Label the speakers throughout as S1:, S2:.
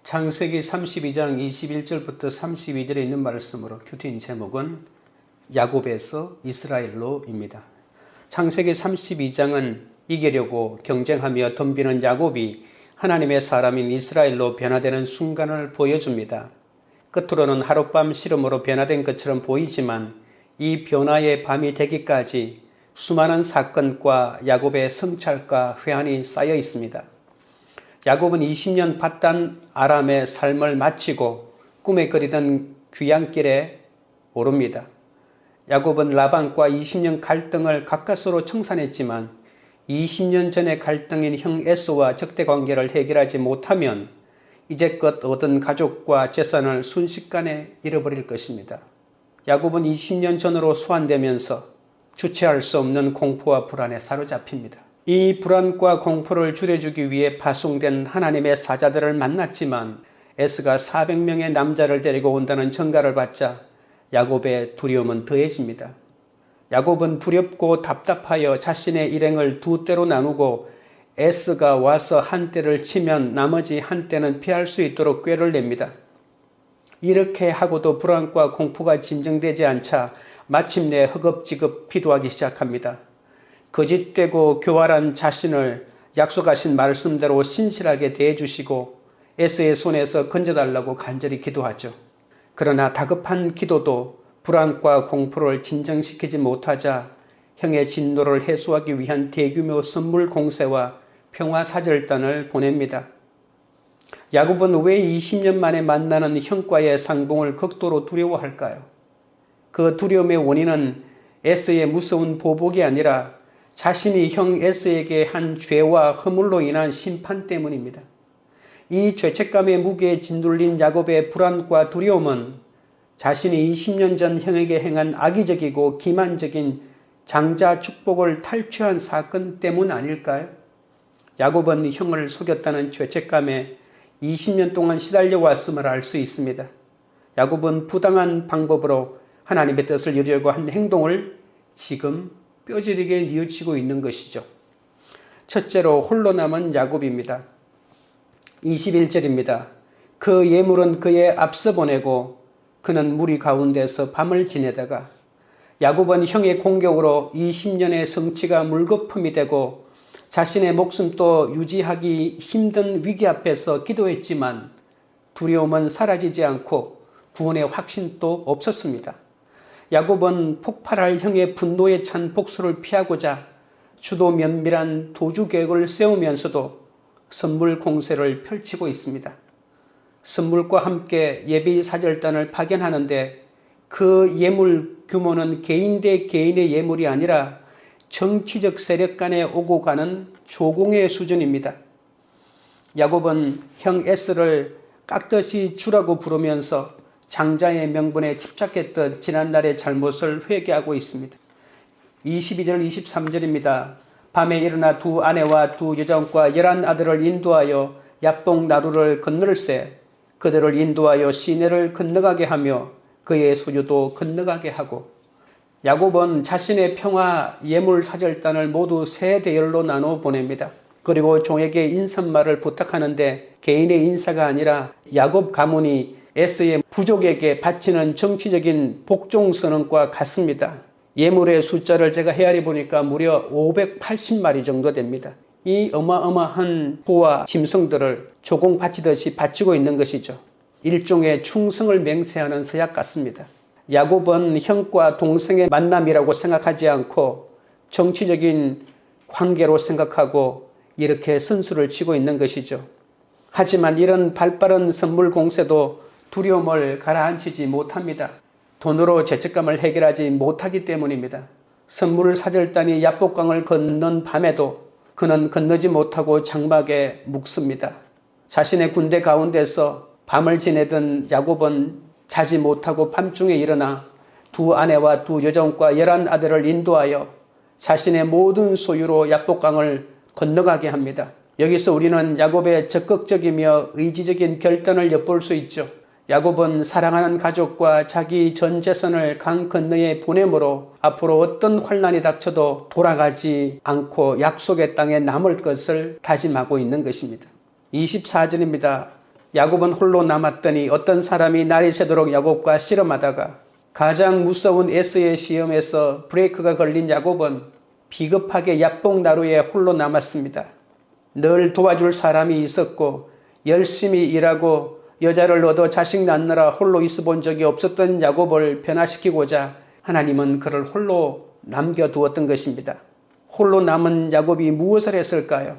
S1: 창세기 32장 21절부터 32절에 있는 말씀으로 큐티인 제목은 야곱에서 이스라엘로입니다. 창세기 32장은 이기려고 경쟁하며 덤비는 야곱이 하나님의 사람인 이스라엘로 변화되는 순간을 보여줍니다. 끝으로는 하룻밤 시름으로 변화된 것처럼 보이지만 이 변화의 밤이 되기까지 수많은 사건과 야곱의 성찰과 회한이 쌓여 있습니다. 야곱은 20년 밧단 아람의 삶을 마치고 꿈에 그리던 귀향길에 오릅니다. 야곱은 라반과 20년 갈등을 가까스로 청산했지만 20년 전의 갈등인 형 에서와 적대관계를 해결하지 못하면 이제껏 얻은 가족과 재산을 순식간에 잃어버릴 것입니다. 야곱은 20년 전으로 소환되면서 주체할 수 없는 공포와 불안에 사로잡힙니다. 이 불안과 공포를 줄여주기 위해 파송된 하나님의 사자들을 만났지만 에스가 400명의 남자를 데리고 온다는 전가를 받자 야곱의 두려움은 더해집니다. 야곱은 두렵고 답답하여 자신의 일행을 두 떼로 나누고 에스가 와서 한 떼를 치면 나머지 한 떼는 피할 수 있도록 꾀를 냅니다. 이렇게 하고도 불안과 공포가 진정되지 않자 마침내 허겁지겁 기도하기 시작합니다. 거짓되고 교활한 자신을 약속하신 말씀대로 신실하게 대해주시고 에스의 손에서 건져달라고 간절히 기도하죠. 그러나 다급한 기도도 불안과 공포를 진정시키지 못하자 형의 진노를 해소하기 위한 대규모 선물 공세와 평화사절단을 보냅니다. 야곱은 왜 20년 만에 만나는 형과의 상봉을 극도로 두려워할까요? 그 두려움의 원인은 에스의 무서운 보복이 아니라 자신이 형 에스에게 한 죄와 허물로 인한 심판 때문입니다. 이 죄책감의 무게에 짓눌린 야곱의 불안과 두려움은 자신이 20년 전 형에게 행한 악의적이고 기만적인 장자 축복을 탈취한 사건 때문 아닐까요? 야곱은 형을 속였다는 죄책감에 20년 동안 시달려 왔음을 알 수 있습니다. 야곱은 부당한 방법으로 하나님의 뜻을 이루려고 한 행동을 지금 뼈저리게 뉘우치고 있는 것이죠. 첫째로 홀로 남은 야곱입니다. 21절입니다. 그 예물은 그의 앞서 보내고 그는 무리 가운데서 밤을 지내다가 야곱은 형의 공격으로 20년의 성취가 물거품이 되고 자신의 목숨도 유지하기 힘든 위기 앞에서 기도했지만 두려움은 사라지지 않고 구원의 확신도 없었습니다. 야곱은 폭발할 형의 분노에 찬 복수를 피하고자 주도 면밀한 도주 계획을 세우면서도 선물 공세를 펼치고 있습니다. 선물과 함께 예비 사절단을 파견하는데 그 예물 규모는 개인 대 개인의 예물이 아니라 정치적 세력 간에 오고 가는 조공의 수준입니다. 야곱은 형 에스를 깍듯이 주라고 부르면서 장자의 명분에 집착했던 지난날의 잘못을 회개하고 있습니다. 22절 23절입니다. 밤에 일어나 두 아내와 두 여종과 11 아들을 인도하여 야복 나루를 건널세 그들을 인도하여 시내를 건너가게 하며 그의 소유도 건너가게 하고 야곱은 자신의 평화 예물 사절단을 모두 세 대열로 나누어 보냅니다. 그리고 종에게 인사말을 부탁하는데 개인의 인사가 아니라 야곱 가문이 에스의 부족에게 바치는 정치적인 복종선언과 같습니다. 예물의 숫자를 제가 헤아려 보니까 무려 580마리 정도 됩니다. 이 어마어마한 소와 짐승들을 조공 바치듯이 바치고 있는 것이죠. 일종의 충성을 맹세하는 서약 같습니다. 야곱은 형과 동생의 만남이라고 생각하지 않고 정치적인 관계로 생각하고 이렇게 선수를 치고 있는 것이죠. 하지만 이런 발빠른 선물 공세도 두려움을 가라앉히지 못합니다. 돈으로 죄책감을 해결하지 못하기 때문입니다. 선물 사절단이 야복강을 건넌 밤에도 그는 건너지 못하고 장막에 묵습니다. 자신의 군대 가운데서 밤을 지내던 야곱은 자지 못하고 밤중에 일어나 두 아내와 두 여종과 11 아들을 인도하여 자신의 모든 소유로 야복강을 건너가게 합니다. 여기서 우리는 야곱의 적극적이며 의지적인 결단을 엿볼 수 있죠. 야곱은 사랑하는 가족과 자기 전 재산을 강 건너에 보내므로 앞으로 어떤 환난이 닥쳐도 돌아가지 않고 약속의 땅에 남을 것을 다짐하고 있는 것입니다. 24절입니다. 야곱은 홀로 남았더니 어떤 사람이 날이 새도록 야곱과 씨름하다가 가장 무서운 에서의 시험에서 브레이크가 걸린 야곱은 비겁하게 야복나루에 홀로 남았습니다. 늘 도와줄 사람이 있었고 열심히 일하고 여자를 얻어 자식 낳느라 홀로 있어 본 적이 없었던 야곱을 변화시키고자 하나님은 그를 홀로 남겨두었던 것입니다. 홀로 남은 야곱이 무엇을 했을까요?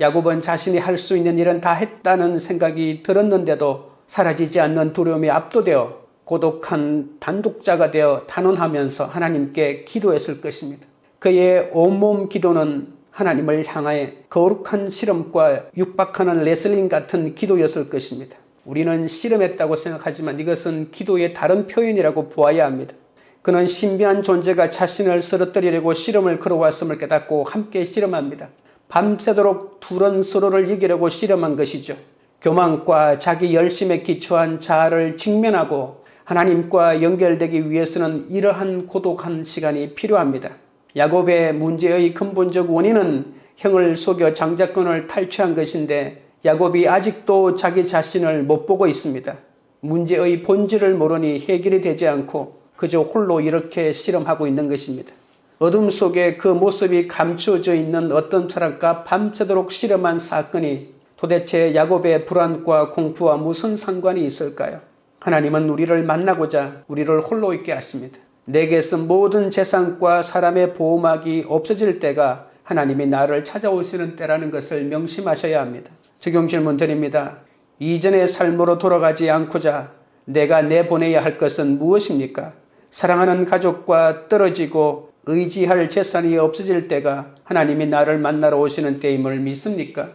S1: 야곱은 자신이 할 수 있는 일은 다 했다는 생각이 들었는데도 사라지지 않는 두려움에 압도되어 고독한 단독자가 되어 단언하면서 하나님께 기도했을 것입니다. 그의 온몸 기도는 하나님을 향하여 거룩한 실험과 육박하는 레슬링 같은 기도였을 것입니다. 우리는 실험했다고 생각하지만 이것은 기도의 다른 표현이라고 보아야 합니다. 그는 신비한 존재가 자신을 쓰러뜨리려고 실험을 걸어왔음을 깨닫고 함께 실험합니다. 밤새도록 둘은 서로를 이기려고 실험한 것이죠. 교만과 자기 열심에 기초한 자아를 직면하고 하나님과 연결되기 위해서는 이러한 고독한 시간이 필요합니다. 야곱의 문제의 근본적 원인은 형을 속여 장자권을 탈취한 것인데 야곱이 아직도 자기 자신을 못 보고 있습니다. 문제의 본질을 모르니 해결이 되지 않고 그저 홀로 이렇게 실험하고 있는 것입니다. 어둠 속에 그 모습이 감추어져 있는 어떤 사람과 밤새도록 실험한 사건이 도대체 야곱의 불안과 공포와 무슨 상관이 있을까요? 하나님은 우리를 만나고자 우리를 홀로 있게 하십니다. 내게서 모든 재산과 사람의 보호막이 없어질 때가 하나님이 나를 찾아오시는 때라는 것을 명심하셔야 합니다. 적용 질문 드립니다. 이전의 삶으로 돌아가지 않고자 내가 내보내야 할 것은 무엇입니까? 사랑하는 가족과 떨어지고 의지할 재산이 없어질 때가 하나님이 나를 만나러 오시는 때임을 믿습니까?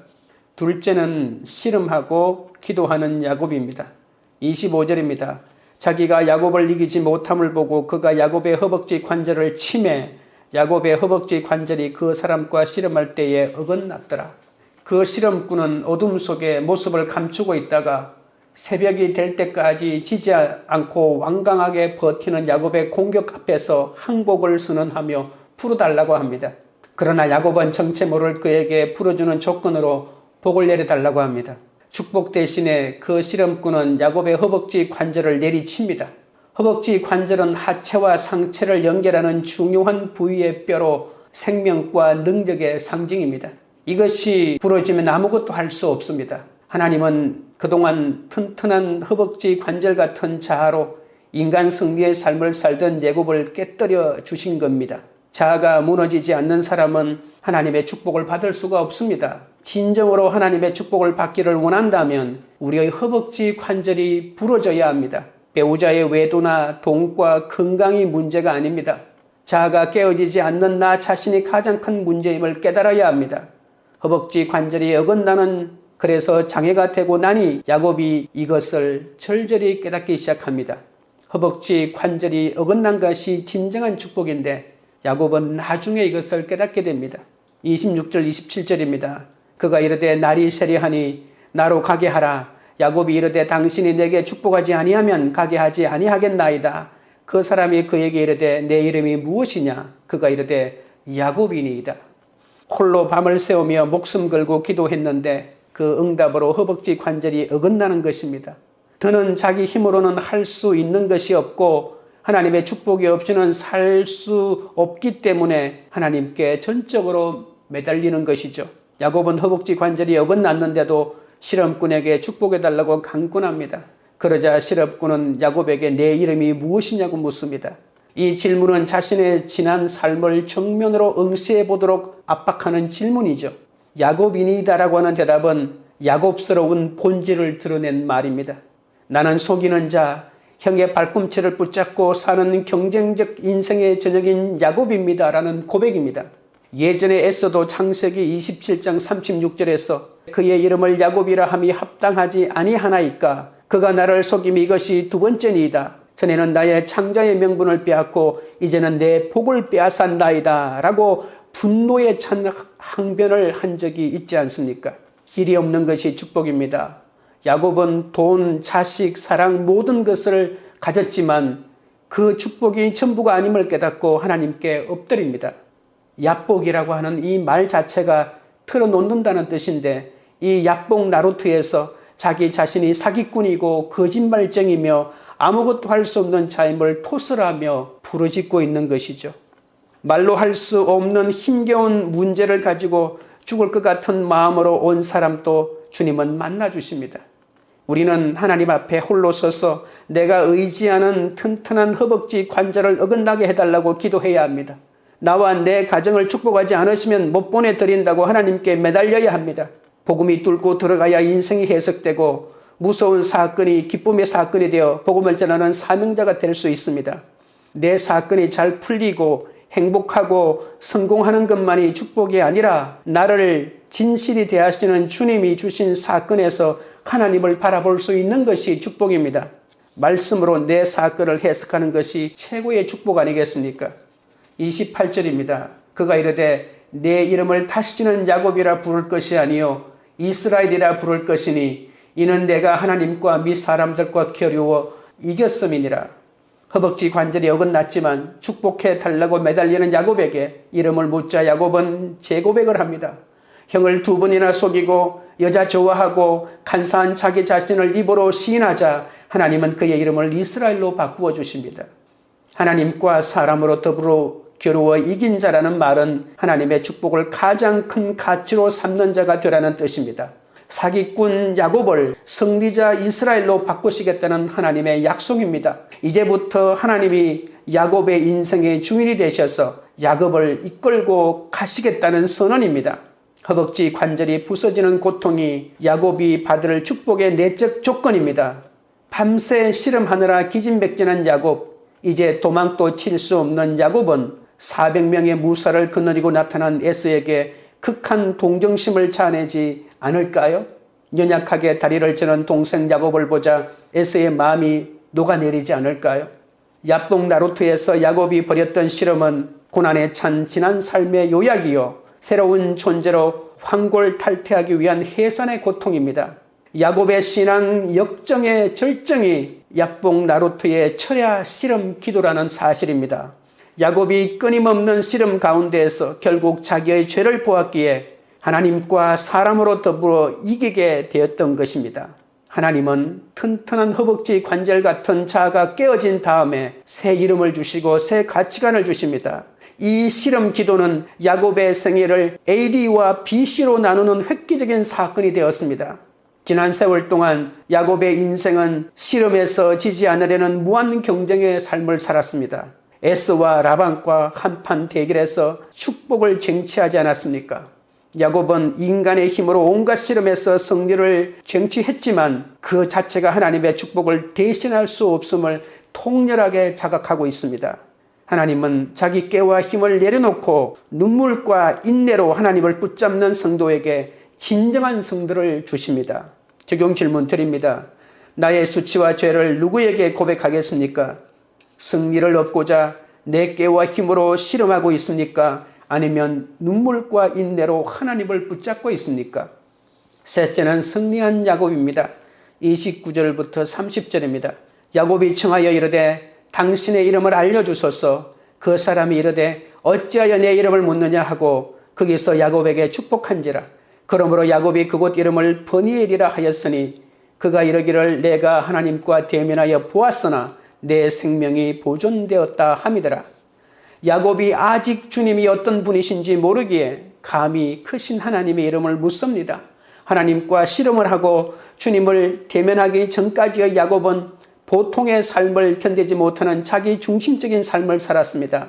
S1: 둘째는 씨름하고 기도하는 야곱입니다. 25절입니다. 자기가 야곱을 이기지 못함을 보고 그가 야곱의 허벅지 관절을 치매 야곱의 허벅지 관절이 그 사람과 씨름할 때에 어긋났더라. 그 씨름꾼은 어둠 속에 모습을 감추고 있다가 새벽이 될 때까지 지지 않고 완강하게 버티는 야곱의 공격 앞에서 항복을 선언하며 풀어달라고 합니다. 그러나 야곱은 정체 모를 그에게 풀어주는 조건으로 복을 내려달라고 합니다. 축복 대신에 그 씨름꾼은 야곱의 허벅지 관절을 내리칩니다. 허벅지 관절은 하체와 상체를 연결하는 중요한 부위의 뼈로 생명과 능력의 상징입니다. 이것이 부러지면 아무것도 할 수 없습니다. 하나님은 그동안 튼튼한 허벅지 관절 같은 자아로 인간 승리의 삶을 살던 야곱을 깨뜨려 주신 겁니다. 자아가 무너지지 않는 사람은 하나님의 축복을 받을 수가 없습니다. 진정으로 하나님의 축복을 받기를 원한다면 우리의 허벅지 관절이 부러져야 합니다. 배우자의 외도나 돈과 건강이 문제가 아닙니다. 자아가 깨어지지 않는 나 자신이 가장 큰 문제임을 깨달아야 합니다. 허벅지 관절이 어긋나는 그래서 장애가 되고 나니 야곱이 이것을 절절히 깨닫기 시작합니다. 허벅지 관절이 어긋난 것이 진정한 축복인데 야곱은 나중에 이것을 깨닫게 됩니다. 26절 27절입니다. 그가 이르되 날이 세리하니 나로 가게 하라. 야곱이 이르되 당신이 내게 축복하지 아니하면 가게 하지 아니하겠나이다. 그 사람이 그에게 이르되 내 이름이 무엇이냐? 그가 이르되 야곱이니이다. 홀로 밤을 새우며 목숨 걸고 기도했는데 그 응답으로 허벅지 관절이 어긋나는 것입니다. 더는 자기 힘으로는 할 수 있는 것이 없고 하나님의 축복이 없이는 살 수 없기 때문에 하나님께 전적으로 매달리는 것이죠. 야곱은 허벅지 관절이 어긋났는데도 실험꾼에게 축복해달라고 강권합니다. 그러자 실험꾼은 야곱에게 내 이름이 무엇이냐고 묻습니다. 이 질문은 자신의 지난 삶을 정면으로 응시해 보도록 압박하는 질문이죠. 야곱이니다라고 하는 대답은 야곱스러운 본질을 드러낸 말입니다. 나는 속이는 자, 형의 발꿈치를 붙잡고 사는 경쟁적 인생의 저녁인 야곱입니다라는 고백입니다. 예전에 에서도 창세기 27장 36절에서 그의 이름을 야곱이라 함이 합당하지 아니하나이까 그가 나를 속임이 이것이 두 번째니이다. 전에는 나의 창자의 명분을 빼앗고 이제는 내 복을 빼앗았나이다 라고 분노에 찬 항변을 한 적이 있지 않습니까? 길이 없는 것이 축복입니다. 야곱은 돈, 자식, 사랑 모든 것을 가졌지만 그 축복이 전부가 아님을 깨닫고 하나님께 엎드립니다. 야복이라고 하는 이 말 자체가 틀어놓는다는 뜻인데 이 야복 나루트에서 자기 자신이 사기꾼이고 거짓말쟁이며 아무것도 할 수 없는 자임을 토설하며 부르짖고 있는 것이죠. 말로 할 수 없는 힘겨운 문제를 가지고 죽을 것 같은 마음으로 온 사람도 주님은 만나주십니다. 우리는 하나님 앞에 홀로 서서 내가 의지하는 튼튼한 허벅지 관절을 어긋나게 해달라고 기도해야 합니다. 나와 내 가정을 축복하지 않으시면 못 보내드린다고 하나님께 매달려야 합니다. 복음이 뚫고 들어가야 인생이 해석되고 무서운 사건이 기쁨의 사건이 되어 복음을 전하는 사명자가 될 수 있습니다. 내 사건이 잘 풀리고 행복하고 성공하는 것만이 축복이 아니라 나를 진실이 대하시는 주님이 주신 사건에서 하나님을 바라볼 수 있는 것이 축복입니다. 말씀으로 내 사건을 해석하는 것이 최고의 축복 아니겠습니까? 28절입니다. 그가 이르되 내 이름을 다시는 야곱이라 부를 것이 아니요 이스라엘이라 부를 것이니 이는 내가 하나님과 및 사람들과 겨루어 이겼음이니라. 허벅지 관절이 어긋났지만 축복해 달라고 매달리는 야곱에게 이름을 묻자 야곱은 재고백을 합니다. 형을 2번이나 속이고 여자 좋아하고 간사한 자기 자신을 입으로 시인하자 하나님은 그의 이름을 이스라엘로 바꾸어 주십니다. 하나님과 사람으로 더불어 겨루어 이긴 자라는 말은 하나님의 축복을 가장 큰 가치로 삼는 자가 되라는 뜻입니다. 사기꾼 야곱을 승리자 이스라엘로 바꾸시겠다는 하나님의 약속입니다. 이제부터 하나님이 야곱의 인생의 주인이 되셔서 야곱을 이끌고 가시겠다는 선언입니다. 허벅지 관절이 부서지는 고통이 야곱이 받을 축복의 내적 조건입니다. 밤새 씨름하느라 기진맥진한 야곱, 이제 도망도 칠 수 없는 야곱은 400명의 무사를 거느리고 나타난 에서에게 극한 동정심을 자아내지 않을까요? 연약하게 다리를 저는 동생 야곱을 보자 에서의 마음이 녹아내리지 않을까요? 야복 나루토에서 야곱이 벌였던 씨름은 고난에 찬 지난 삶의 요약이요 새로운 존재로 황골탈퇴하기 위한 해산의 고통입니다. 야곱의 신앙 역정의 절정이 야복 나루토의 철야 씨름 기도라는 사실입니다. 야곱이 끊임없는 씨름 가운데에서 결국 자기의 죄를 보았기에 하나님과 사람으로 더불어 이기게 되었던 것입니다. 하나님은 튼튼한 허벅지 관절 같은 자아가 깨어진 다음에 새 이름을 주시고 새 가치관을 주십니다. 이 씨름 기도는 야곱의 생애를 AD와 BC로 나누는 획기적인 사건이 되었습니다. 지난 세월 동안 야곱의 인생은 씨름에서 지지 않으려는 무한 경쟁의 삶을 살았습니다. 에서와 라반과 한판 대결에서 축복을 쟁취하지 않았습니까? 야곱은 인간의 힘으로 온갖 씨름에서 승리를 쟁취했지만 그 자체가 하나님의 축복을 대신할 수 없음을 통렬하게 자각하고 있습니다. 하나님은 자기 깨와 힘을 내려놓고 눈물과 인내로 하나님을 붙잡는 성도에게 진정한 성도를 주십니다. 적용 질문 드립니다. 나의 수치와 죄를 누구에게 고백하겠습니까? 승리를 얻고자 내 깨와 힘으로 씨름하고 있습니까? 아니면 눈물과 인내로 하나님을 붙잡고 있습니까? 셋째는 승리한 야곱입니다. 29절부터 30절입니다. 야곱이 청하여 이르되 당신의 이름을 알려주소서. 그 사람이 이르되 어찌하여 내 이름을 묻느냐 하고 거기서 야곱에게 축복한지라. 그러므로 야곱이 그곳 이름을 버니엘이라 하였으니 그가 이르기를 내가 하나님과 대면하여 보았으나 내 생명이 보존되었다 함이더라. 야곱이 아직 주님이 어떤 분이신지 모르기에 감히 크신 하나님의 이름을 묻습니다. 하나님과 씨름을 하고 주님을 대면하기 전까지의 야곱은 보통의 삶을 견디지 못하는 자기 중심적인 삶을 살았습니다.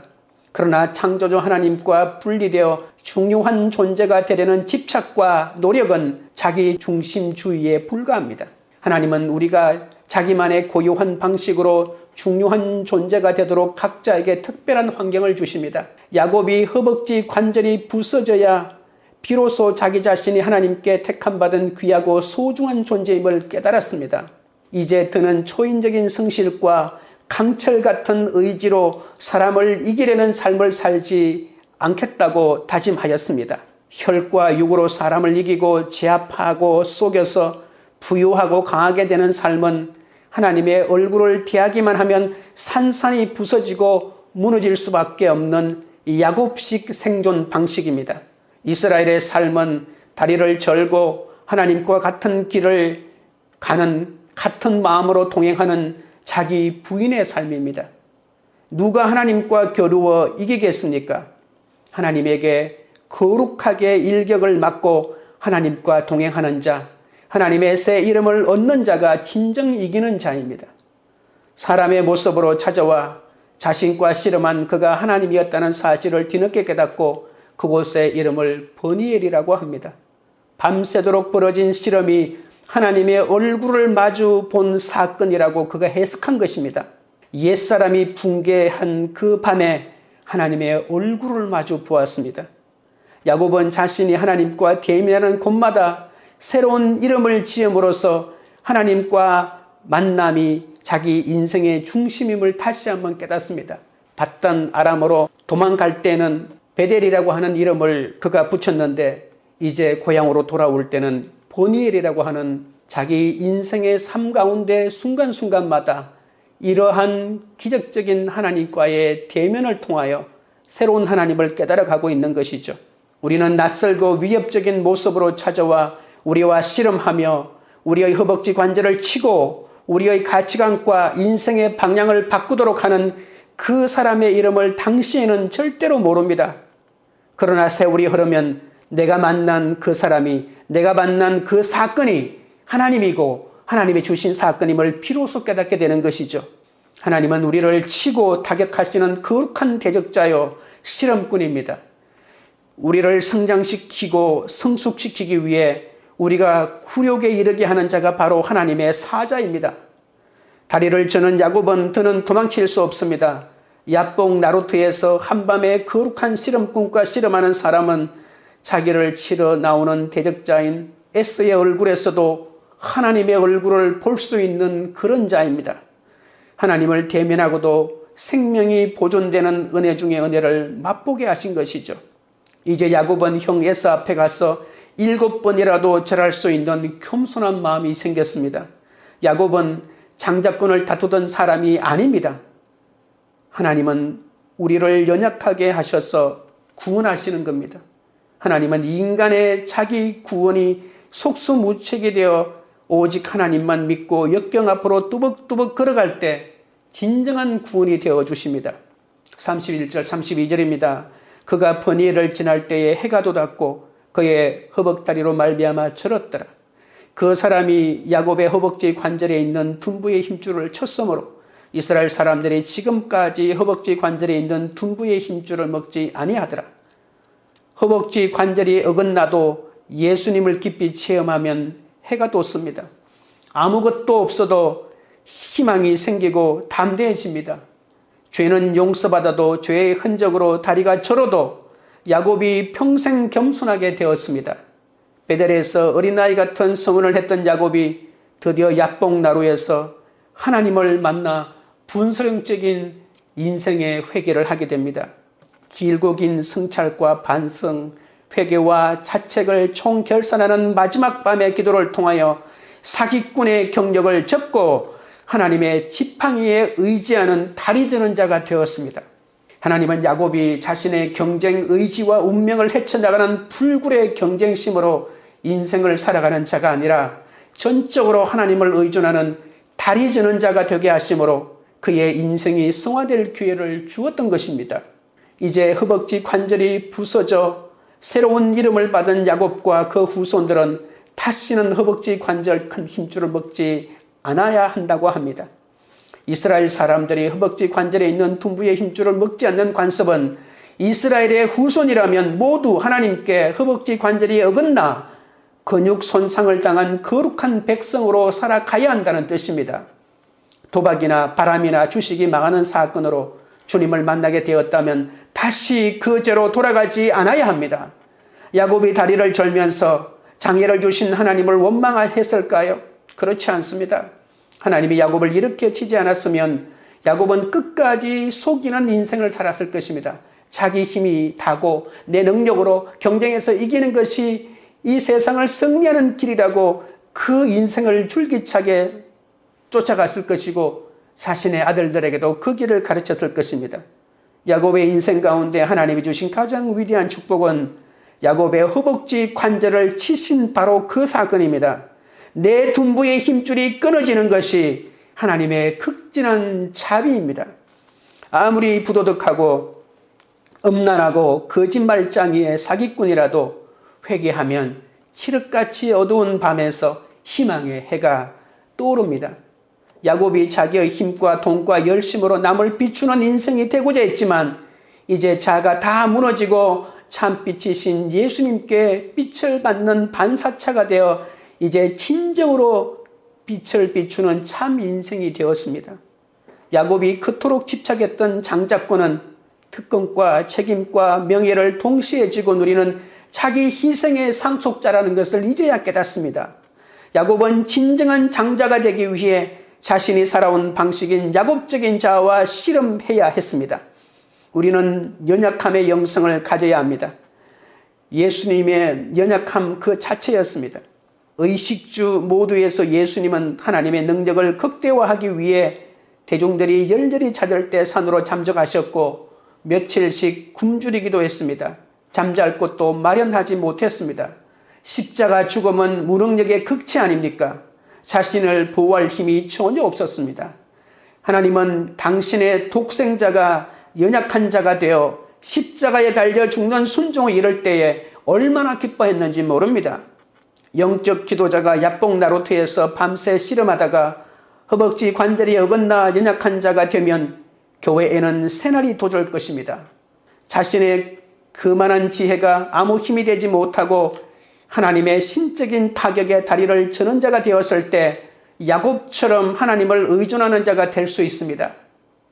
S1: 그러나 창조주 하나님과 분리되어 중요한 존재가 되려는 집착과 노력은 자기 중심주의에 불과합니다. 하나님은 우리가 자기만의 고유한 방식으로 중요한 존재가 되도록 각자에게 특별한 환경을 주십니다. 야곱이 허벅지 관절이 부서져야 비로소 자기 자신이 하나님께 택함받은 귀하고 소중한 존재임을 깨달았습니다. 이제 그는 초인적인 성실과 강철 같은 의지로 사람을 이기려는 삶을 살지 않겠다고 다짐하였습니다. 혈과 육으로 사람을 이기고 제압하고 속여서 부유하고 강하게 되는 삶은 하나님의 얼굴을 피하기만 하면 산산이 부서지고 무너질 수밖에 없는 야곱식 생존 방식입니다. 이스라엘의 삶은 다리를 절고 하나님과 같은 길을 가는 같은 마음으로 동행하는 자기 부인의 삶입니다. 누가 하나님과 겨루어 이기겠습니까? 하나님에게 거룩하게 일격을 맞고 하나님과 동행하는 자, 하나님의 새 이름을 얻는 자가 진정 이기는 자입니다. 사람의 모습으로 찾아와 자신과 씨름한 그가 하나님이었다는 사실을 뒤늦게 깨닫고 그곳의 이름을 버니엘이라고 합니다. 밤새도록 벌어진 씨름이 하나님의 얼굴을 마주 본 사건이라고 그가 해석한 것입니다. 옛사람이 붕괴한 그 밤에 하나님의 얼굴을 마주 보았습니다. 야곱은 자신이 하나님과 대면하는 곳마다 새로운 이름을 지음으로써 하나님과 만남이 자기 인생의 중심임을 다시 한번 깨닫습니다. 받던 아람으로 도망갈 때는 베델이라고 하는 이름을 그가 붙였는데 이제 고향으로 돌아올 때는 보니엘이라고 하는 자기 인생의 삶 가운데 순간순간마다 이러한 기적적인 하나님과의 대면을 통하여 새로운 하나님을 깨달아가고 있는 것이죠. 우리는 낯설고 위협적인 모습으로 찾아와 우리와 씨름하며 우리의 허벅지 관절을 치고 우리의 가치관과 인생의 방향을 바꾸도록 하는 그 사람의 이름을 당시에는 절대로 모릅니다. 그러나 세월이 흐르면 내가 만난 그 사람이, 내가 만난 그 사건이 하나님이고 하나님이 주신 사건임을 비로소 깨닫게 되는 것이죠. 하나님은 우리를 치고 타격하시는 거룩한 대적자요 실험꾼입니다. 우리를 성장시키고 성숙시키기 위해 우리가 굴욕에 이르게 하는 자가 바로 하나님의 사자입니다. 다리를 저는 야곱은 더는 도망칠 수 없습니다. 야복 나루트에서 한밤에 거룩한 실험꾼과 실험하는 사람은 자기를 치러 나오는 대적자인 에스의 얼굴에서도 하나님의 얼굴을 볼 수 있는 그런 자입니다. 하나님을 대면하고도 생명이 보존되는 은혜 중에 은혜를 맛보게 하신 것이죠. 이제 야곱은 형 에스 앞에 가서 7번이라도 절할 수 있는 겸손한 마음이 생겼습니다. 야곱은 장자권을 다투던 사람이 아닙니다. 하나님은 우리를 연약하게 하셔서 구원하시는 겁니다. 하나님은 인간의 자기 구원이 속수무책이 되어 오직 하나님만 믿고 역경 앞으로 뚜벅뚜벅 걸어갈 때 진정한 구원이 되어 주십니다. 31절 32절입니다. 그가 버니엘을 지날 때에 해가 돋았고 그의 허벅다리로 말미암아 절었더라. 그 사람이 야곱의 허벅지 관절에 있는 둔부의 힘줄을 쳤으므로 이스라엘 사람들이 지금까지 허벅지 관절에 있는 둔부의 힘줄을 먹지 아니하더라. 허벅지 관절이 어긋나도 예수님을 깊이 체험하면 해가 돋습니다. 아무것도 없어도 희망이 생기고 담대해집니다. 죄는 용서받아도 죄의 흔적으로 다리가 저려도 야곱이 평생 겸손하게 되었습니다. 베델에서 어린아이 같은 성원을 했던 야곱이 드디어 야복 나루에서 하나님을 만나 분수령적인 인생의 회개를 하게 됩니다. 길고 긴 성찰과 반성, 회개와 자책을 총결산하는 마지막 밤의 기도를 통하여 사기꾼의 경력을 접고 하나님의 지팡이에 의지하는 다리 드는 자가 되었습니다. 하나님은 야곱이 자신의 경쟁 의지와 운명을 헤쳐나가는 불굴의 경쟁심으로 인생을 살아가는 자가 아니라 전적으로 하나님을 의존하는 다리 드는 자가 되게 하심으로 그의 인생이 성화될 기회를 주었던 것입니다. 이제 허벅지 관절이 부서져 새로운 이름을 받은 야곱과 그 후손들은 다시는 허벅지 관절 큰 힘줄을 먹지 않아야 한다고 합니다. 이스라엘 사람들이 허벅지 관절에 있는 둔부의 힘줄을 먹지 않는 관습은 이스라엘의 후손이라면 모두 하나님께 허벅지 관절이 어긋나 근육 손상을 당한 거룩한 백성으로 살아가야 한다는 뜻입니다. 도박이나 바람이나 주식이 망하는 사건으로 주님을 만나게 되었다면 다시 그 죄로 돌아가지 않아야 합니다. 야곱이 다리를 절면서 장애를 주신 하나님을 원망했을까요? 그렇지 않습니다. 하나님이 야곱을 이렇게 치지 않았으면 야곱은 끝까지 속이는 인생을 살았을 것입니다. 자기 힘이 다고 내 능력으로 경쟁해서 이기는 것이 이 세상을 승리하는 길이라고 그 인생을 줄기차게 쫓아갔을 것이고 자신의 아들들에게도 그 길을 가르쳤을 것입니다. 야곱의 인생 가운데 하나님이 주신 가장 위대한 축복은 야곱의 허벅지 관절을 치신 바로 그 사건입니다. 내 둔부의 힘줄이 끊어지는 것이 하나님의 극진한 자비입니다. 아무리 부도덕하고 음란하고 거짓말장이의 사기꾼이라도 회개하면 칠흑같이 어두운 밤에서 희망의 해가 떠오릅니다. 야곱이 자기의 힘과 돈과 열심으로 남을 비추는 인생이 되고자 했지만 이제 자가 다 무너지고 참빛이신 예수님께 빛을 받는 반사차가 되어 이제 진정으로 빛을 비추는 참 인생이 되었습니다. 야곱이 그토록 집착했던 장자권은 특권과 책임과 명예를 동시에 쥐고 누리는 자기 희생의 상속자라는 것을 이제야 깨닫습니다. 야곱은 진정한 장자가 되기 위해 자신이 살아온 방식인 야곱적인 자아와 씨름해야 했습니다. 우리는 연약함의 영성을 가져야 합니다. 예수님의 연약함 그 자체였습니다. 의식주 모두에서 예수님은 하나님의 능력을 극대화하기 위해 대중들이 열렬히 찾을 때 산으로 잠적하셨고 며칠씩 굶주리기도 했습니다. 잠잘 곳도 마련하지 못했습니다. 십자가 죽음은 무능력의 극치 아닙니까? 자신을 보호할 힘이 전혀 없었습니다. 하나님은 당신의 독생자가 연약한 자가 되어 십자가에 달려 죽는 순종을 이룰 때에 얼마나 기뻐했는지 모릅니다. 영적 기도자가 야복 나루터에서 밤새 씨름하다가 허벅지 관절이 어긋나 연약한 자가 되면 교회에는 새날이 도줄 것입니다. 자신의 그만한 지혜가 아무 힘이 되지 못하고 하나님의 신적인 타격에 다리를 저는 자가 되었을 때 야곱처럼 하나님을 의존하는 자가 될 수 있습니다.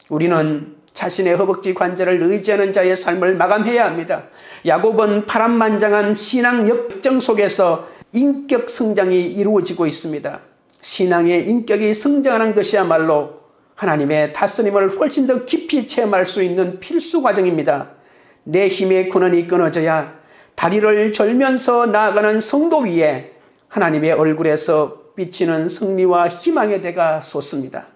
S1: 우리는 자신의 허벅지 관절을 의지하는 자의 삶을 마감해야 합니다. 야곱은 파란만장한 신앙 역정 속에서 인격 성장이 이루어지고 있습니다. 신앙의 인격이 성장하는 것이야말로 하나님의 다스림을 훨씬 더 깊이 체험할 수 있는 필수 과정입니다. 내 힘의 근원이 끊어져야 다리를 절면서 나아가는 성도 위에 하나님의 얼굴에서 비치는 승리와 희망의 대가 솟습니다.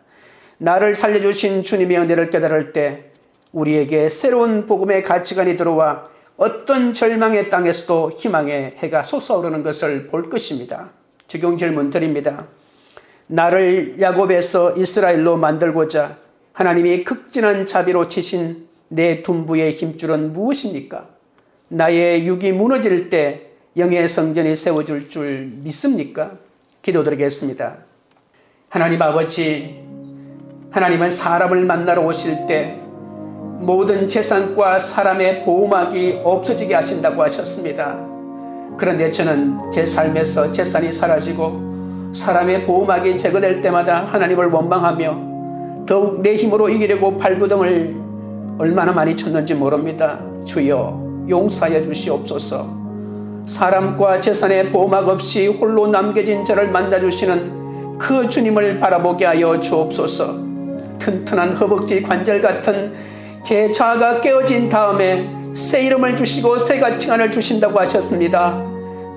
S1: 나를 살려주신 주님의 은혜를 깨달을 때 우리에게 새로운 복음의 가치관이 들어와 어떤 절망의 땅에서도 희망의 해가 솟아오르는 것을 볼 것입니다. 적용 질문 드립니다. 나를 야곱에서 이스라엘로 만들고자 하나님이 극진한 자비로 치신 내 둔부의 힘줄은 무엇입니까? 나의 육이 무너질 때 영의 성전이 세워질 줄 믿습니까? 기도드리겠습니다. 하나님 아버지, 하나님은 사람을 만나러 오실 때 모든 재산과 사람의 보호막이 없어지게 하신다고 하셨습니다. 그런데 저는 제 삶에서 재산이 사라지고 사람의 보호막이 제거될 때마다 하나님을 원망하며 더욱 내 힘으로 이기려고 발버둥을 얼마나 많이 쳤는지 모릅니다. 주여 용서하여 주시옵소서. 사람과 재산의 보호막 없이 홀로 남겨진 저를 만나주시는 그 주님을 바라보게 하여 주옵소서. 튼튼한 허벅지 관절 같은 제 자아가 깨어진 다음에 새 이름을 주시고 새 가치관을 주신다고 하셨습니다.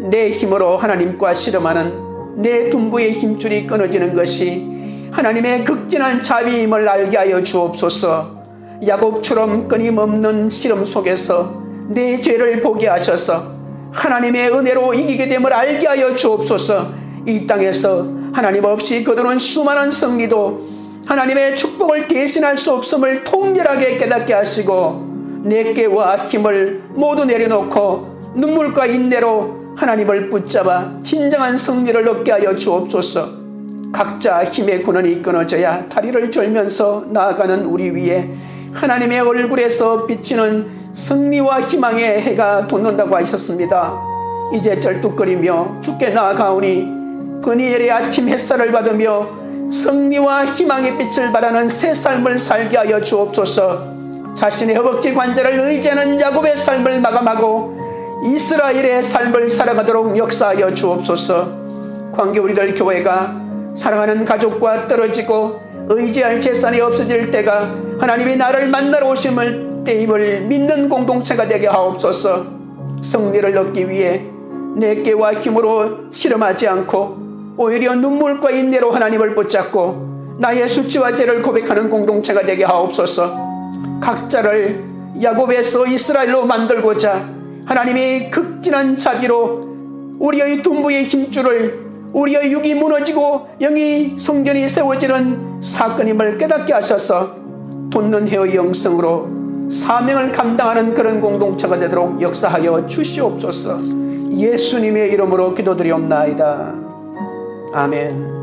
S1: 내 힘으로 하나님과 씨름하는 내 둔부의 힘줄이 끊어지는 것이 하나님의 극진한 자비임을 알게 하여 주옵소서. 야곱처럼 끊임없는 씨름 속에서 내 죄를 보게 하셔서 하나님의 은혜로 이기게 됨을 알게 하여 주옵소서. 이 땅에서 하나님 없이 거두는 수많은 승리도 하나님의 축복을 대신할 수 없음을 통렬하게 깨닫게 하시고 내게와 힘을 모두 내려놓고 눈물과 인내로 하나님을 붙잡아 진정한 승리를 얻게 하여 주옵소서. 각자 힘의 근원이 끊어져야 다리를 절면서 나아가는 우리 위에 하나님의 얼굴에서 비치는 승리와 희망의 해가 돋는다고 하셨습니다. 이제 절뚝거리며 주께 나아가오니 그니엘의 아침 햇살을 받으며 승리와 희망의 빛을 바라는 새 삶을 살게 하여 주옵소서. 자신의 허벅지 관절을 의지하는 야곱의 삶을 마감하고 이스라엘의 삶을 살아가도록 역사하여 주옵소서. 광교 우리들 교회가 사랑하는 가족과 떨어지고 의지할 재산이 없어질 때가 하나님이 나를 만나러 오심을 때임을 믿는 공동체가 되게 하옵소서. 승리를 얻기 위해 내게와 힘으로 씨름하지 않고 오히려 눈물과 인내로 하나님을 붙잡고 나의 수치와 죄를 고백하는 공동체가 되게 하옵소서. 각자를 야곱에서 이스라엘로 만들고자 하나님이 극진한 자비로 우리의 둔부의 힘줄을 우리의 육이 무너지고 영이 성전이 세워지는 사건임을 깨닫게 하셔서 돋는 해의 영성으로 사명을 감당하는 그런 공동체가 되도록 역사하여 주시옵소서. 예수님의 이름으로 기도드리옵나이다. 아멘.